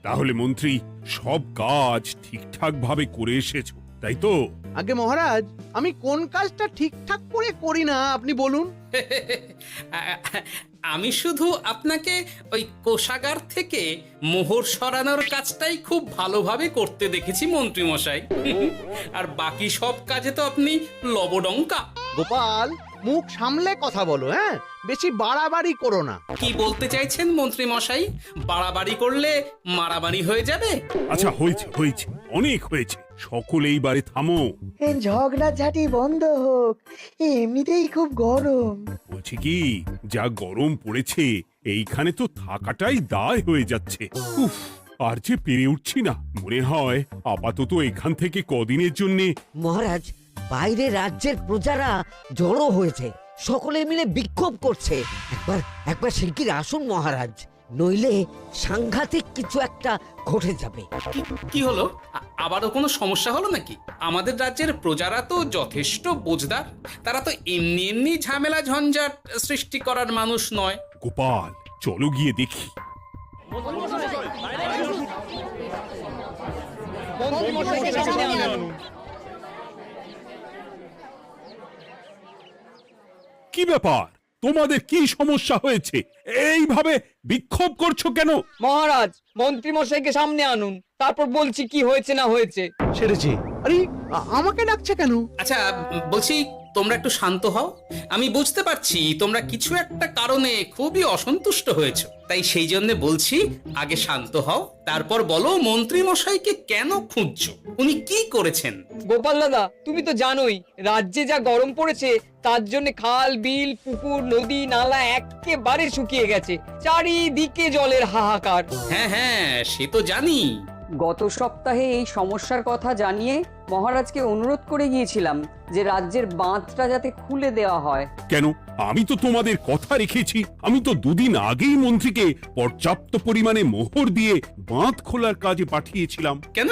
তাহলে মন্ত্রী সব কাজ ঠিকঠাক ভাবে করে এসেছো, তাই তো? আগে মহারাজ, আমি কোন কাজটা ঠিকঠাক করে করি না আপনি বলুন। আমি শুধু আপনাকে ওই কোষাগার থেকে মোহর সরানোর কাজটাই খুব ভালোভাবে করতে দেখেছি মন্ত্রী মশাই। আর বাকি সব কাজে তো আপনি লবডঙ্কা। গোপাল, মুখ সামলে কথা বলো, হ্যাঁ? বেশি বাড়াবাড়ি করো না। কি বলতে চাইছেন মন্ত্রী মশাই? বাড়াবাড়ি করলে মারামারি হয়ে যাবে? আচ্ছা, হয়েছে হয়েছে, অনেক হয়েছে, সকলে এইবারে থামো। ঝগড়াঝাটি বন্ধ হোক, এমনিতেই খুব গরম। বলছি কি, যা গরম পড়েছে এইখানে তো থাকাটাই দায় হয়ে যাচ্ছে। উফ, আর যে পেরে উঠছি না। মনে হয় আপাতত এখান থেকে কদিনের জন্য। মহারাজ, বাইরে রাজ্যের প্রজারা জড়ো হয়েছে, সকলে মিলে বিক্ষোভ করছে। একবার একবার শিগগির আসুন মহারাজ, নইলে সাংঘাতিক কিছু একটা ঘটে যাবে। কি হলো? আবারও কোনো সমস্যা হলো নাকি? আমাদের রাজ্যের প্রজারা তো যথেষ্ট বোঝদার, তারা তো এমনি এমনি ঝামেলা ঝঞ্ঝাট সৃষ্টি করার মানুষ নয়। গোপাল, চলো গিয়ে দেখি। কি ব্যাপার, তোমাদের কি সমস্যা হয়েছে? এইভাবে বিক্ষোভ করছো কেন? মহারাজ, মন্ত্রী মশাইকে সামনে আনুন, তারপর বলছি কি হয়েছে না হয়েছে। সেরেছে। আরে, আমাকে ডাকছে কেন? আচ্ছা, বলছি তোমরা একটু শান্ত হও। আমি বুঝতে পারছি তোমরা কিছু একটা কারণে খুবই অসন্তুষ্ট হয়েছো, তাই সেই জন্য বলছি আগে শান্ত হও, তারপর বলো মন্ত্রী মশাইকে কেন খুঁজছো, উনি কি করেছেন? গোপাল দাদা, তুমি তো জানোই রাজ্যে যা গরম পড়েছে, তার জন্য খাল বিল পুকুর নদী নালা একেবারে শুকিয়ে গেছে, চারিদিকে জলের হাহাকার। হ্যাঁ হ্যাঁ, সে তো জানি। গত সপ্তাহে এই সমস্যার কথা জানিয়ে মহারাজকে অনুরোধ করে গিয়েছিলাম যে রাজ্যের বাঁধটা যাতে খুলে দেওয়া হয়। কেন? আমি তো তোমাদের কথা রেখেছি। আমি তো দুদিন আগেই মন্ত্রীকে পর্যাপ্ত পরিমাণে মোহর দিয়ে বাঁধ খোলার কাজে পাঠিয়েছিলাম। কেন,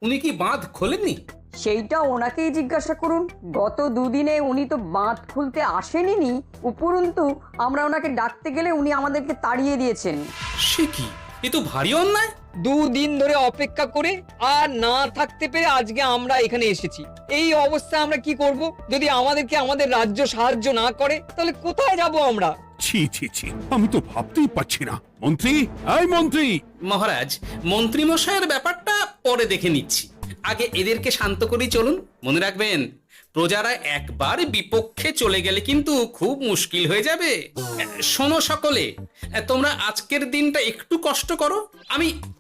উনি কি বাঁধ খোলেননি? সেইটা ওনাকেই জিজ্ঞাসা করুন। গত দুদিনে উনি তো বাঁধ খুলতে আসেনি, উপরন্তু আমরা ওনাকে ডাকতে গেলে উনি আমাদেরকে তাড়িয়ে দিয়েছেন। সে কি, এ তো ভারী অন্যায়। দুদিন ধরে অপেক্ষা করে আর না থাকতে পেরে আজকে আমরা এখানে এসেছি। এই অবস্থায় আমরা কি করব? যদি আমাদেরকে আমাদের রাজ্য সাহায্য না করে তাহলে কোথায় যাব আমরা? ছি ছি ছি, আমি তো ভাবতেই পারছি না। মন্ত্রী, এই মন্ত্রী! মহারাজ, মন্ত্রী মশাইয়ের ব্যাপারটা পরে দেখে নিচ্ছি, আগে এদেরকে শান্ত করেই চলুন। মনে রাখবেন, প্রজারা একবার বিপক্ষে চলে গেলে কিন্তু খুব মুশকিল হয়ে যাবে। শোনো সকলে, তোমরা আজকের দিনটা একটু কষ্ট করো।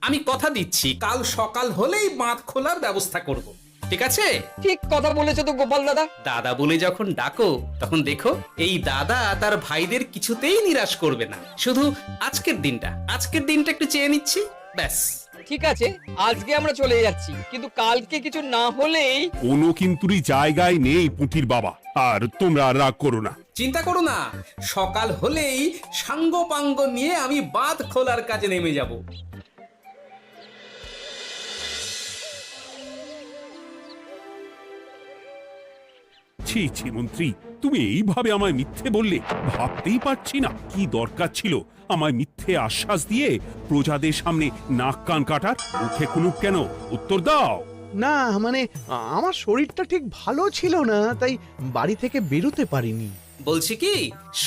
আমি কথা দিচ্ছি কাল সকাল হলেই বাঁধ খোলার ব্যবস্থা করব, ঠিক আছে? ঠিক কথা বলেছো তো গোপাল দাদা। দাদা বলে যখন ডাকো, তখন দেখো এই দাদা তার ভাইদের কিছুতেই নিরাশ করবে না। শুধু আজকের দিনটা একটু চেয়ে নিচ্ছি, ব্যাস। ঠিক আছে, আজকে আমরা চলে যাচ্ছি, কিন্তু কালকে কিছু না হলেই। কোনো কিন্তুরই জায়গায় নেই পুঁটির বাবা। আর তোমরা রাগ করো না। চিন্তা করো না, সকাল হলেই সাঙ্গ পাঙ্গ নিয়ে আমি বাঁধ খোলার কাজে নেমে যাব। ছি ছি মন্ত্রী, তুমি এইভাবে আমায় মিথ্যে বললে। ভাবতেই পারছি না কি দরকার ছিল আমায় মিথ্যে আশ্বাস দিয়ে প্রজাদের সামনে নাক কান কাটার। মুখে কুলুপ কেন? উত্তর দাও। না মানে, আমার শরীরটা ঠিক ভালো ছিল না, তাই বাড়ি থেকে বেরোতে পারিনি। বলছি কি,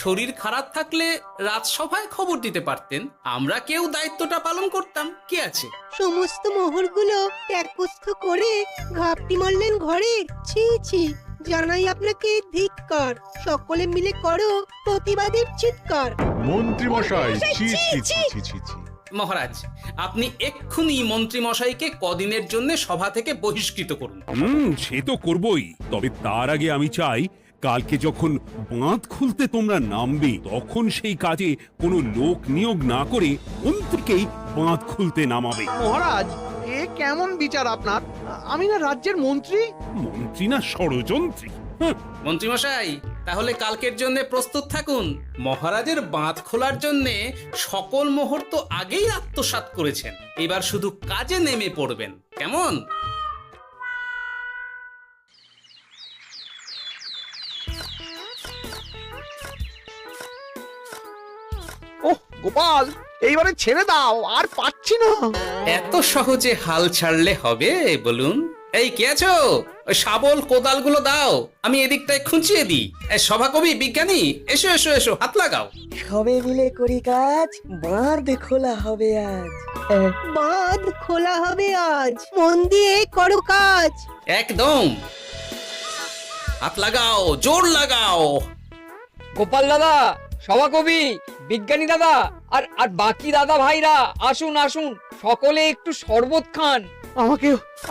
শরীর খারাপ থাকলে রাজসভায় খবর দিতে পারতেন, আমরা কেউ দায়িত্বটা পালন করতাম। কি আছে? সমস্ত মোহরগুলো ত্যাগস্থ করে ঘাপটি মারলেন ঘরে। ছি ছি, জানাই আপনাকে ধিক্কার। সকলে মিলে করো প্রতিবাদের চিৎকার। মন্ত্রী মশাই, ছি ছি ছি ছি ছি ছি। মহারাজ, আপনি এক্ষুনি মন্ত্রী মশাইকে কদিনের জন্য সভা থেকে বহিষ্কৃত করুন। সে তো করবই, তবে তার আগে আমি চাই কালকে যখন বাঁধ খুলতে তোমরা নামবে, তখন সেই কাজে কোনো লোক নিয়োগ না করে মন্ত্রীকেই বাঁধ খুলতে নামাবে। মহারাজ, এ কেমন বিচার আপনার? আমি না রাজ্যের মন্ত্রী। মন্ত্রী না ষড়যন্ত্রী। মন্ত্রী মশাই, তাহলে কালকের জন্য প্রস্তুত থাকুন। মহারাজের বাঁধ খোলার জন্য সকল মোহর তো আগেই আত্মসাৎ করেছেন, এবার শুধু কাজে নেমে পড়বেন, কেমন? ওহ গোপাল এইবারে ছেড়ে দাও, আর পাচ্ছি না। এত সহজে হাল ছাড়লে হবে বলুন? এই কে আছো? ওই শাবল কোদালগুলো দাও, আমি এদিকটায় খুঁচিয়ে দিই। সভাকবি, বিজ্ঞানী, এসো এসো এসো, হাত লাগাও। সবে মিলে করি কাজ, বাঁধ খোলা হবে আজ। বাঁধ খোলা হবে আজ, মন দিয়ে করো কাজ। একদম, হাত লাগাও, জোর লাগাও। গোপাল দাদা, সভাকবি, বিজ্ঞানী দাদা আর আর বাকি দাদা ভাইরা আসুন আসুন, সকলে একটু শরবত খান।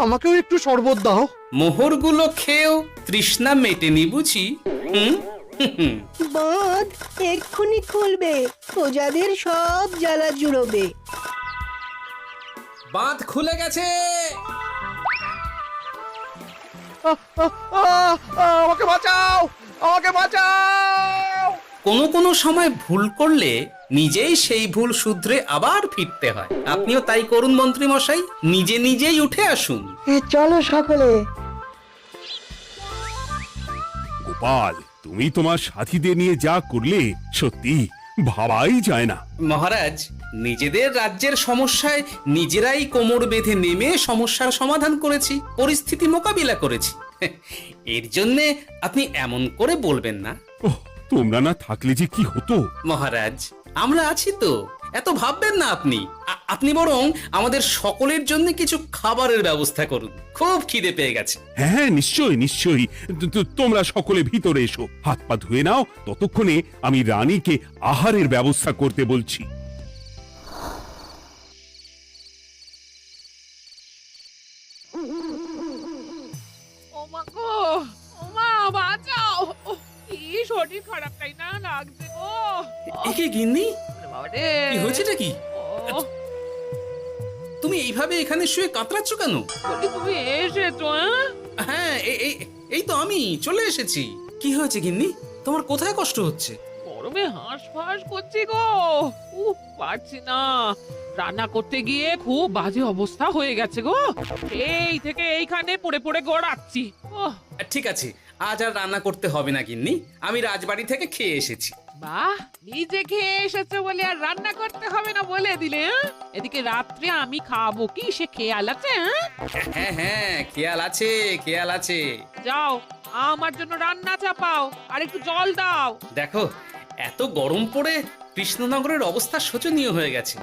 আমাকেও একটু শরবত দাও। মোহরগুলো খেয়েও তৃষ্ণা মেটেনি বুঝি? হুম হুম। বাঁধ এক্ষুনি খুলবে, প্রজাদের সব জ্বালা জুড়োবে। বাঁধ খুলে গেছে। আমাকে বাঁচাও, আমাকে বাঁচাও। কোনো সময় ভুল করলে নিজেই সেই ভুল শুধরে আবার ফিরতে হয়। আপনিও তাই করুন মন্ত্রী মশাই, নিজে নিজেই উঠে আসুন। চলো সকলে। গোপাল, তুমি তোমার সাথীদের নিয়ে যা করলে সত্যি ভাবাই যায় না। মহারাজ, নিজেদের রাজ্যের সমস্যায় নিজেরাই কোমর বেঁধে নেমে সমস্যার সমাধান করেছি, পরিস্থিতি মোকাবিলা করেছি। এর জন্যে আপনি এমন করে বলবেন না। ওহ, তোমরা না থাকলে যে কি হতো। মহারাজ, আমরা আছি তো, এত ভাববেন না আপনি। আপনি বরং আমাদের সকলের জন্য কিছু খাবারের ব্যবস্থা করুন, খুব খিদে পেয়ে গেছে। হ্যাঁ, নিশ্চয়ই নিশ্চয়ই। তোমরা সকলে ভিতরে এসো, হাত পা ধুয়ে নাও, ততক্ষণে আমি রানীকে আহারের ব্যবস্থা করতে বলছি। ওমা গো, ওমা বাঁচাও, কি শরীর খারাপ তাই না লাগছে গো। একে গিন্নি, বাবারে, কি হয়েছেটা কি? ও, তুমি এইভাবে এখানে শুয়ে কাতরাচ্ছ কেন? বলি তুমি এসেছো? হ্যাঁ, এই তো আমি চলে এসেছি। কি হয়েছে গিন্নি? তোমার কোথায় কষ্ট হচ্ছে? গরমে হাঁসফাঁস করছি গো, পারছি না। রান্না করতে গিয়ে খুব বাজে অবস্থা হয়ে গেছে গো, এই থেকে এইখানে পড়ে পড়ে গড়াচ্ছি। ঠিক আছে, আজ আর রান্না করতে হবে না গিন্নি, আমি রাজবাড়ি থেকে খেয়ে এসেছি। বাহ, নিজে খেয়ে এসেছো বলে আর রান্না করতে হবে না বলে দিলে? এদিকে রাত্রে আমি খাবো কি, সে খেয়াল আছে? হ্যাঁ হ্যাঁ, খেয়াল আছে, খেয়াল আছে। যাও, আমার জন্য রান্না চাপাও আর একটু জল দাও। দেখো, এত গরম পড়ে কৃষ্ণনগরের অবস্থা শোচনীয় হয়ে গেছে।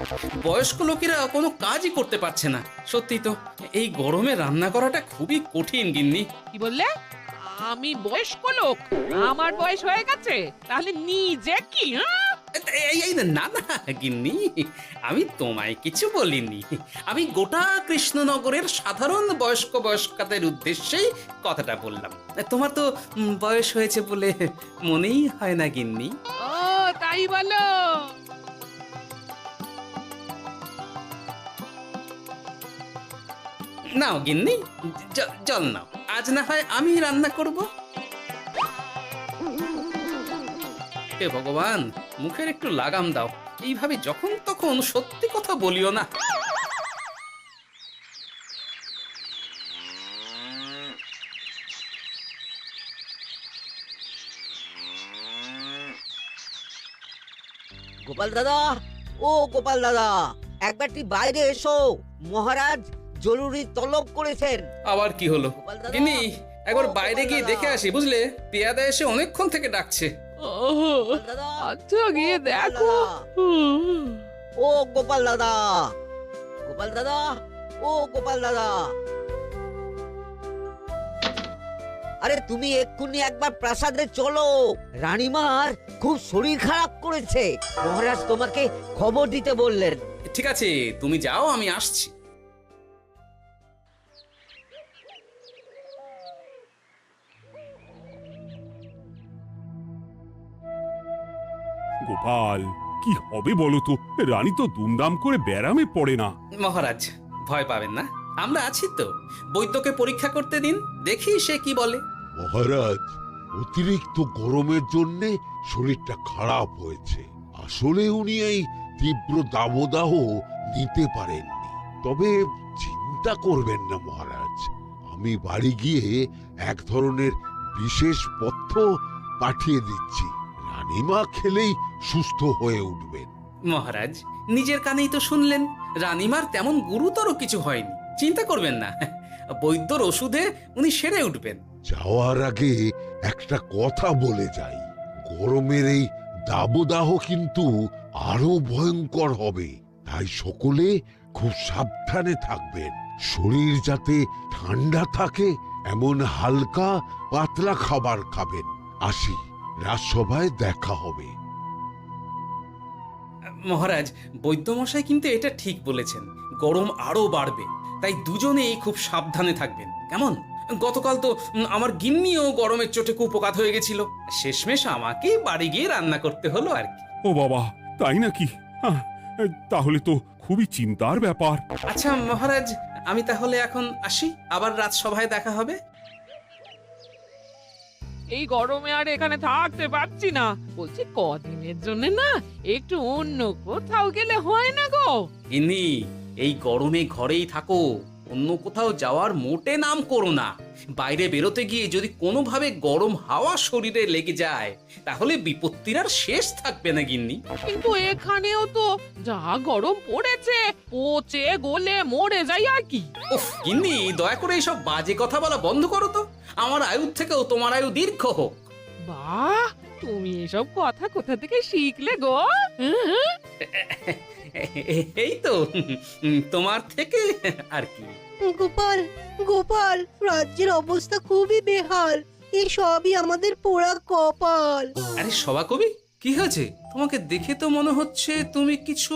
বয়স্ক লোকেরা কোনো কাজই করতে পারছে না। সত্যি তো, এই গরমে রান্না করাটা খুবই কঠিন গিন্নি। কি বললে? আমি বয়স্ক লোক? আমার বয়স হয়ে গেছে, তাহলে নিজে কি? এই না না গিন্নি, আমি তোমায় কিছু বলিনি। আমি গোটা কৃষ্ণনগরের সাধারণ বয়স্কাদের উদ্দেশ্যেই কথাটা বললাম। তোমার তো বয়স হয়েছে বলে মনেই হয় না গিন্নি। ও তাই বলো? নাও গিন্নি, জল নাও। আজ না হয় আমি রান্না করব। হে ভগবান, মুখের একটু লাগাম দাও। এইভাবে যখন তখন সত্যি কথা বলিও না। গোপাল দাদা, ও গোপাল দাদা, একবারটি বাইরে এসো, মহারাজ জরুরি তলব করেছেন। আবার কি হলো গোপাল দাদা, গিন্নি? একবার ও বাইরে গোপাল গিয়ে দাদা। দেখে আসি, বুঝলে? পেয়াদা এসে অনেকক্ষণ থেকে ডাকছে। গোপাল দাদা, আচ্ছা গিয়ে গোপাল দেখো। দাদা, ও গোপাল দাদা, গোপাল দাদা, ও গোপাল দাদা, আরে তুমি এক্ষুনি একবার প্রাসাদে চলো, রানীমার খুব শরীর খারাপ করেছে, মহারাজ তোমাকে খবর দিতে বললেন। ঠিক আছে, তুমি যাও, আমি আসছি। গোপাল, কি হবে বলো তো? রানী তো দুমদাম করে ব্যারামে পড়ে না। মহারাজ, ভয় পাবেন না, আমরা আছি তো। বৈদ্যকে পরীক্ষা করতে দিন, দেখি সে কি বলে। মহারাজ, অতিরিক্ত গরমের জন্যে শরীরটা খারাপ হয়েছে। আসলে উনি এই তীব্র দাবদাহ নিতে পারেননি। তবে চিন্তা করবেন না মহারাজ, আমি বাড়ি গিয়ে এক ধরনের বিশেষ পথ্য পাঠিয়ে দিচ্ছি। রানীমা খেলেই সুস্থ হয়ে উঠবেন। মহারাজ নিজের কানেই তো শুনলেন, রানীমার তেমন গুরুতর কিছু হয়নি, চিন্তা করবেন না। বৈদ্যর ওষুধে উনি সেরে উঠবেন। যাওয়ার আগে একটা কথা বলে যাই, গরমের এই দাবদাহ কিন্তু আরো ভয়ঙ্কর হবে, তাই সকলে খুব সাবধানে থাকবেন। শরীর যাতে ঠান্ডা থাকে এমন হালকা পাতলা খাবার খাবেন। আসি, রাজসভায় দেখা হবে। মহারাজ, বৈদ্যমশাই কিন্তু এটা ঠিক বলেছেন, গরম আরো বাড়বে, তাই দুজনেই খুব সাবধানে থাকবেন, কেমন? গতকাল তো আমার গিন্নিও গরমের চোটে কুপোকাত হয়ে গেছিল, শেষমেশ আমাকে বাড়ি গিয়ে রান্না করতে হলো আর কি। ও বাবা, তাই নাকি? তাহলে তো খুবই চিন্তার ব্যাপার। আচ্ছা মহারাজ, আমি তাহলে এখন আসি, আবার রাজসভায় দেখা হবে। এই গরমে আর এখানে থাকতে পারছি না, বলছি কদিনের জন্য না একটু অন্য কোথাও গেলে হয় না গো? গিন্নি, এই গরমে ঘরেই থাকো, অন্য কোথাও যাওয়ার মোটে নাম করো না। বাইরে বেরোতে গিয়ে যদি কোনোভাবে গরম হাওয়া শরীরে লেগে যায় তাহলে বিপত্তির আর শেষ থাকবে না গিন্নি। কিন্তু এখানেও তো যা গরম পড়েছে, পচে গলে মরে যাই আর কি। উফ গিন্নি, দয়া করে এইসব বাজে কথা বলা বন্ধ করো তো, আমার আয়ুর থেকেও তোমার আয়ু দীর্ঘ হোক। বাহ, তুমি এসব কথা কোথা থেকে শিখলে গো? হুম? এই তো তোমার থেকে আর কি। গোপাল, গোপাল, রাজ্যের অবস্থা খুবই বেহাল। এই সবই আমাদের পোড়া কপাল। আরে সভাকবি, কি হয়েছে? তোমাকে দেখে তো মনে হচ্ছে তুমি কিছু...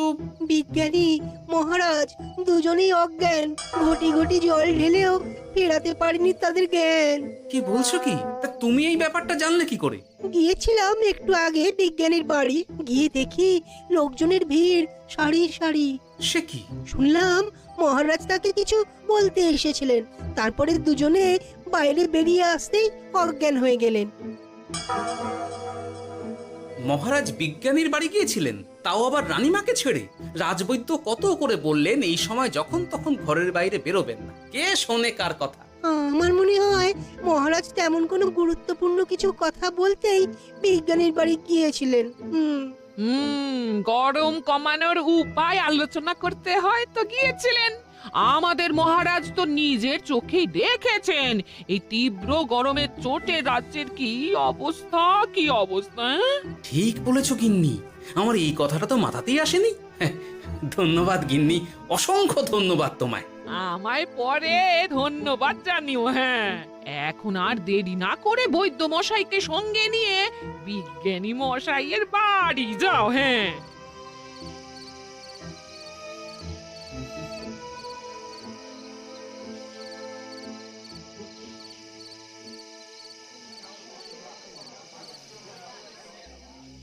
বিজ্ঞানী মহারাজ দুজনেই অজ্ঞান, ঘটি ঘটি জল ঢেলেও ফেরাতে পারেনি তাদের জ্ঞান। কি বলছো কি? তা তুমি এই ব্যাপারটা জানলে কি করে? গিয়েছিলাম একটু আগে বিজ্ঞানীর বাড়ি, গিয়ে দেখি লোকজনের ভিড় সারি সারি। সে কি? শুনলাম মহারাজ তাকে কিছু বলতে এসেছিলেন, তারপরে দুজনে বাইরে বেরিয়ে আসতেই অজ্ঞান হয়ে গেলেন। মহারাজ বিজ্ঞানীর বাড়ি গিয়েছিলেন, তাও আবার রানীমাকে ছেড়ে? রাজবৈদ্য কত করে বললেন এই সময় যখন তখন ঘরের বাইরে বেরোবেন না, কে শোনে কার কথা? আমার মনে হয় মহারাজ তেমন কোনো গুরুত্বপূর্ণ কিছু কথা বলতেই বিজ্ঞানীর বাড়ি গিয়েছিলেন। গরম কমানোর উপায় আলোচনা করতে হয় তো গিয়েছিলেন। আমাদের মহারাজ তো নিজের চোখেই দেখেছেন এই তীব্র গরমের চোটে রাজ্যের কি অবস্থা, কি অবস্থা। ঠিক বলেছো গিন্নি, আমার এই কথাটা তো মাথাতেই আসেনি। ধন্যবাদ গিন্নি, অসংখ্য ধন্যবাদ তোমায়। আমায় পরে ধন্যবাদ জানিও। হ্যাঁ, এখন আর দেরি না করে বৈদ্য মশাইকে সঙ্গে নিয়ে বিজ্ঞানী মশাইয়ের বাড়ি যাও। হ্যাঁ,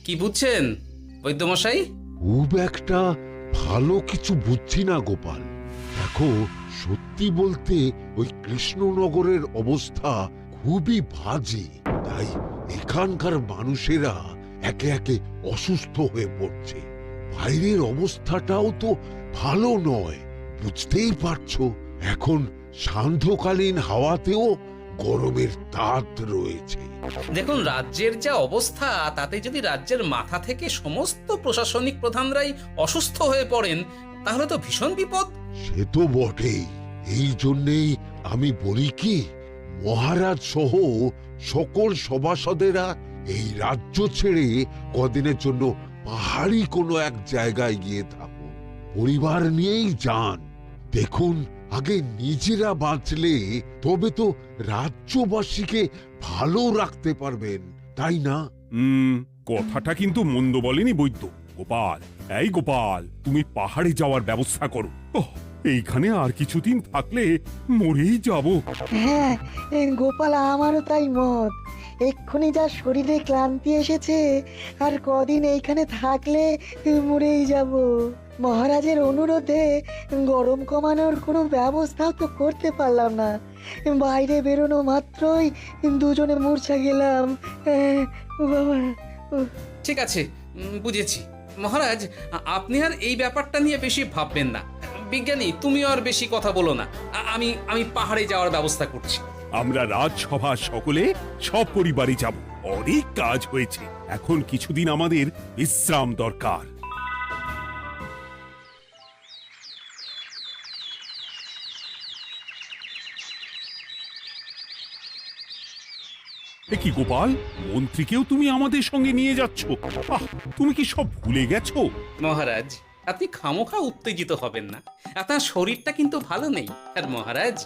কি বুঝছেন বৈদ্যমশাই? খুব একটা ভালো কিছু বুঝছি না গোপাল। দেখো, সত্যি বলতে ওই কৃষ্ণনগরের অবস্থা খুবই বাজে, তাই এখানকার মানুষেরা একে একে অসুস্থ হয়ে পড়ছে। বাইরের অবস্থাটাও তো ভালো নয়, বুঝতেই পারছো। এখন সান্ধ্যকালীন হাওয়াতেও গরমের তাত রয়েছে। দেখুন, রাজ্যের যা অবস্থা তাতে যদি রাজ্যের মাথা থেকে সমস্ত প্রশাসনিক প্রধানরাই অসুস্থ হয়ে পড়েন তাহলে তো ভীষণ বিপদ। সে তো বটেই, এই জন্যেই আমি বলি কি, মহারাজ সহ সকল সভাসদেরা এই রাজ্য ছেড়ে কদিনের জন্য পাহাড়ি কোনো এক জায়গায় গিয়ে থাকুন, পরিবার নিয়েই যান। দেখুন, আগে নিজেরা বাঁচলে তবে তো রাজ্যবাসীকে ভালো রাখতে পারবেন, তাই না? কথাটা কিন্তু মন্দ বলেনি বৈদ্য। গোপাল, এই গোপাল, তুমি পাহাড়ে যাওয়ার ব্যবস্থা করো। এইখানে আর কিছুদিন থাকলে মরেই যাব। হ্যাঁ গোপাল, আমারও তাই মত। এক্ষুনি যা শরীরে ক্লান্তি এসেছে, আর কদিন এইখানে থাকলে মরেই যাব। মহারাজের অনুরোধে গরম কমানোর কোনো ব্যবস্থাও তো করতে পারলাম না, বাইরে বেরোনো মাত্রই দুজনে মূর্ছা গেলাম। বাবা, ঠিক আছে, বুঝেছি। মহারাজ, আপনি আর এই ব্যাপারটা নিয়ে বেশি ভাববেন না। বিজ্ঞানী, তুমিও আর বেশি কথা বলো না। আমি পাহাড়ে যাওয়ার ব্যবস্থা করছি। আমরা রাজসভা সকলে সব পরিবারে যাব। অনেক কাজ হয়েছে, এখন কিছুদিন আমাদের বিশ্রাম দরকার। এ কি গোপাল, মন্ত্রীকেও তুমি আমাদের সঙ্গে নিয়ে যাচ্ছ? আহ, তুমি কি সব ভুলে গেছো? মহারাজ, আপনি খামোখা উত্তেজিত হবেন না। আপনার শরীরটা কিন্তু ভালো নেই। আর মহারাজ,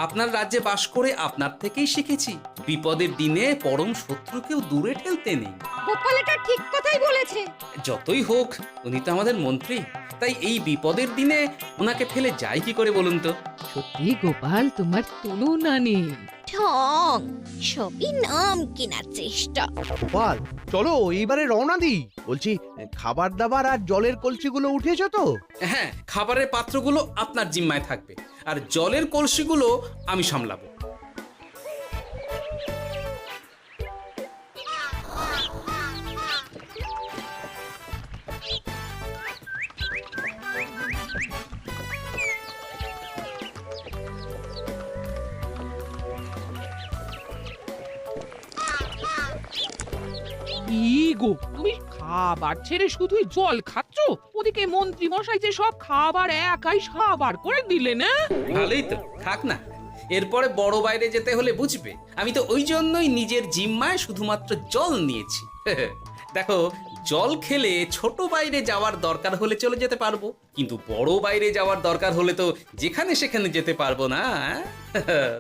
আপনার রাজ্যে বাস করে আপনার থেকেই শিখেছি বিপদের দিনে পরম শত্রুকেও দূরে ঠেলতে নেই। গোপাল এটা ঠিক কথাই বলেছে। যতই হোক, উনি তো আমাদের মন্ত্রী, তাই এই বিপদের দিনে ওনাকে ফেলে যায় কি করে বলুন তো? সত্যি গোপাল, তোমার তুলনা নেই। ঠং, সবই নাম কেনার চেষ্টা। গোপাল, চলো এইবারে রওনা দিই। বলছি, খাবার দাবার আর জলের কলসিগুলো উঠেছো তো? হ্যাঁ, খাবারের পাত্রগুলো আপনার জিম্মায় থাকবে, আর জলের কলসিগুলো আমি সামলাবো। কি গো, তুমি খাবার ছেড়ে শুধুই জল খাচ্ছ? ওদিকে মন্ত্রী মশাই যে সব খাবার একাই সাবার করে দিলেন। না ভালোই তো, থাক না। এরপরে বড় বাইরে যেতে হলে বুঝবে, আমি তো ওই জন্যই নিজের জিম্মায় শুধুমাত্র জল নিয়েছি। দেখো, জল খেলে ছোট বাইরে যাওয়ার দরকার হলে চলে যেতে পারবো, কিন্তু বড় বাইরে যাওয়ার দরকার হলে তো যেখানে সেখানে যেতে পারবো না।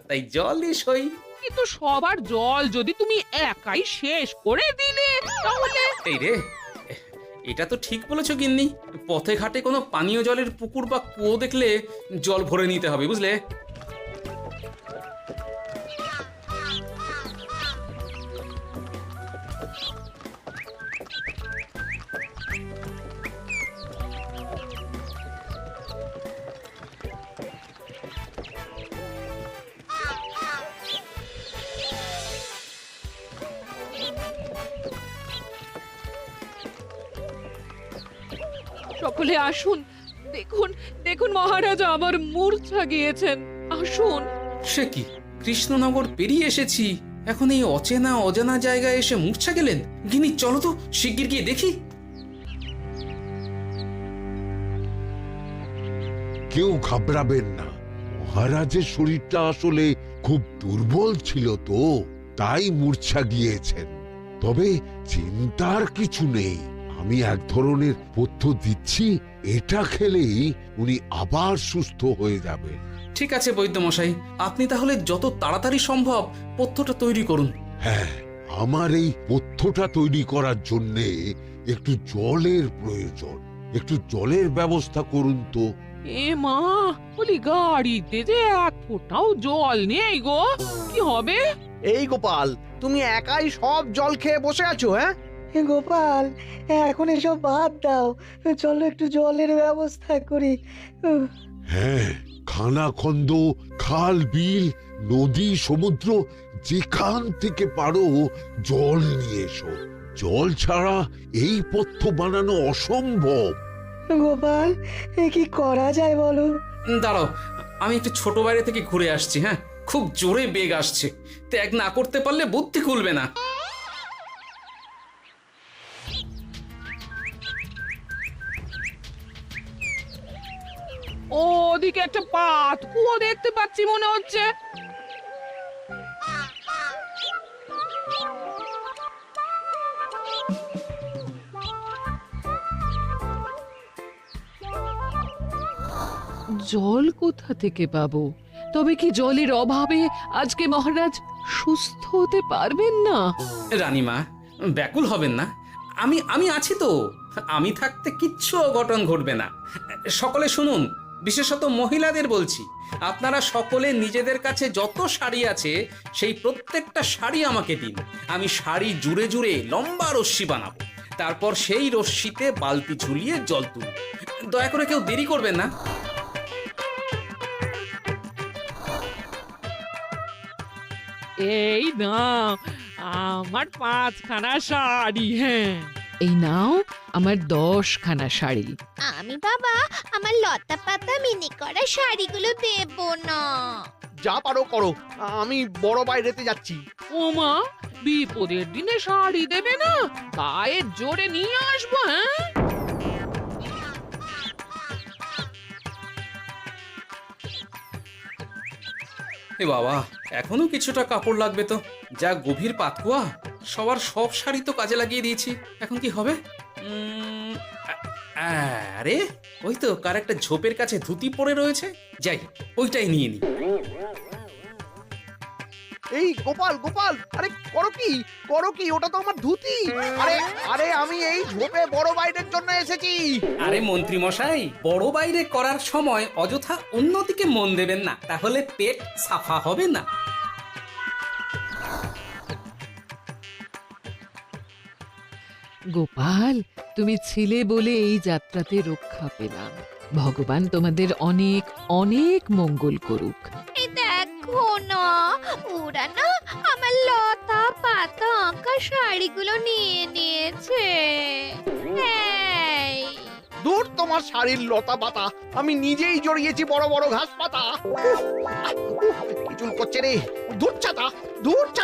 তাই জলই সই। কিন্তু সবার জল যদি তুমি একাই শেষ করে দিলে, তাহলে এই রে, এটা তো ঠিক বলেছো গিন্নি। পথে ঘাটে কোনো পানীয় জলের পুকুর বা কুয়ো দেখলে জল ভরে নিতে হবে, বুঝলে? সকলে আসুন। দেখুন দেখুন, মহারাজ আবার মূর্ছা গিয়েছেন। আসুন। সে কি, কৃষ্ণনগর পেরিয়ে এসেছি, এখন এই অচেনা অজানা জায়গায় এসে মূর্ছা গেলেন? গিনি, চলো তো শিগগির গিয়ে দেখি। কেউ ঘাবড়াবেন না, মহারাজের শরীরটা আসলে খুব দুর্বল ছিল তো, তাই মূর্ছা গিয়েছেন। তবে চিন্তার কিছু নেই, আমি এক ধরনের পথ্য দিচ্ছি, এটা খেলেই উনি আবার সুস্থ হয়ে যাবেন। ঠিক আছে বৈদ্য মশাই, আপনি তাহলে যত তাড়াতাড়ি সম্ভব পথ্যটা তৈরি করুন। হ্যাঁ, আমার এই পথ্যটা তৈরি করার জন্য একটু জলের প্রয়োজন। একটু জলের ব্যবস্থা করুন তো। এ মা, বলি গাড়িতে যে এক ফোঁটাও জল নেই গো, কি হবে? এই গোপাল, তুমি একাই সব জল খেয়ে বসে আছো? হ্যাঁ গোপাল, এখন এসব বাদ দাও, চলো একটু জলের ব্যবস্থা করি। হ্যাঁ, খানাখন্দ, খাল, বিল, নদী, সমুদ্র, যেখান থেকে পারো জল নিয়ে এসো। জল ছাড়া এই পথ্য বানানো অসম্ভব। গোপাল, এ কি করা যায় বলো? দাঁড়াও, আমি একটু ছোট বাইরে থেকে ঘুরে আসছি। হ্যাঁ, খুব জোরে বেগ আসছে, ত্যাগ না করতে পারলে বুদ্ধি খুলবে না। ওদিকে একটা পাত কুয়ো দেখতে পাচ্ছি মনে হচ্ছে। জল কোথা থেকে পাবো? তবে কি জলের অভাবে আজকে মহারাজ সুস্থ হতে পারবেন না? রানীমা, ব্যাকুল হবেন না, আমি আছি তো। আমি থাকতে কিচ্ছু অঘটন ঘটবে না। সকলে শুনুন, বিশেষত মহিলাদের বলছি, আপনারা সকলে নিজেদের কাছে যত শাড়ি আছে সেই প্রত্যেকটা শাড়ি আমাকে দিন। আমি শাড়ি জুড়ে জুড়ে লম্বা রশ্মি বানাবো, তারপর সেই রশ্মিতে বালতি ঝুলিয়ে জল তুলব। দয়া করে কেউ দেরি করবেন না। এই নাও আমার 5খানা শাড়ি। হ্যাঁ, এই নাও আমার 10খানা শাড়ি। আমি বাবা আমার লতা পাতা মিনি করা শাড়িগুলো দেব না। যা পারো করো, আমি বড় বাইরেতে যাচ্ছি। ওমা, বিপদের দিনে শাড়ি দেবে না? গায়ের জোরে নিয়ে আসবো। হ্যাঁ, এ বাবা, এখনো কিছুটা কাপড় লাগবে তো। যা গভীর পাতকুয়া, সবার সব শাড়ি তো কাজে লাগিয়ে দিয়েছি, এখন কি হবে? আরে ওই তো কার একটা ঝোপের কাছে ধুতি পড়ে রয়েছে, যাই ওইটাই নিয়ে নি। এই গোপাল গোপাল, আরে করো কি, ওটা তো আমার ধুতি। আরে আরে আমি এই ঝোপে বড় বাইরের জন্য এসেছি। আরে মন্ত্রী মশাই, বড় বাইরে করার সময় অযথা অন্যদিকে মন দেবেন না, তাহলে পেট সাফা হবে না। গোপাল, তুমি ছিলে বলে এই যাত্রাতে রক্ষা পেলাম। ভগবান তোমাদের অনেক অনেক মঙ্গল করুক। এই দেখো না, ওরা না আমার লতা পাতা আঁকা শাড়িগুলো নিয়ে নিয়েছে। এই, দূর তোমার শাড়ির লতা পাতা, আমি নিজেই জড়িয়েছি বড় বড় ঘাস পাতা। চুল করছে রে, দূর ছাতা, দূর ছাতা।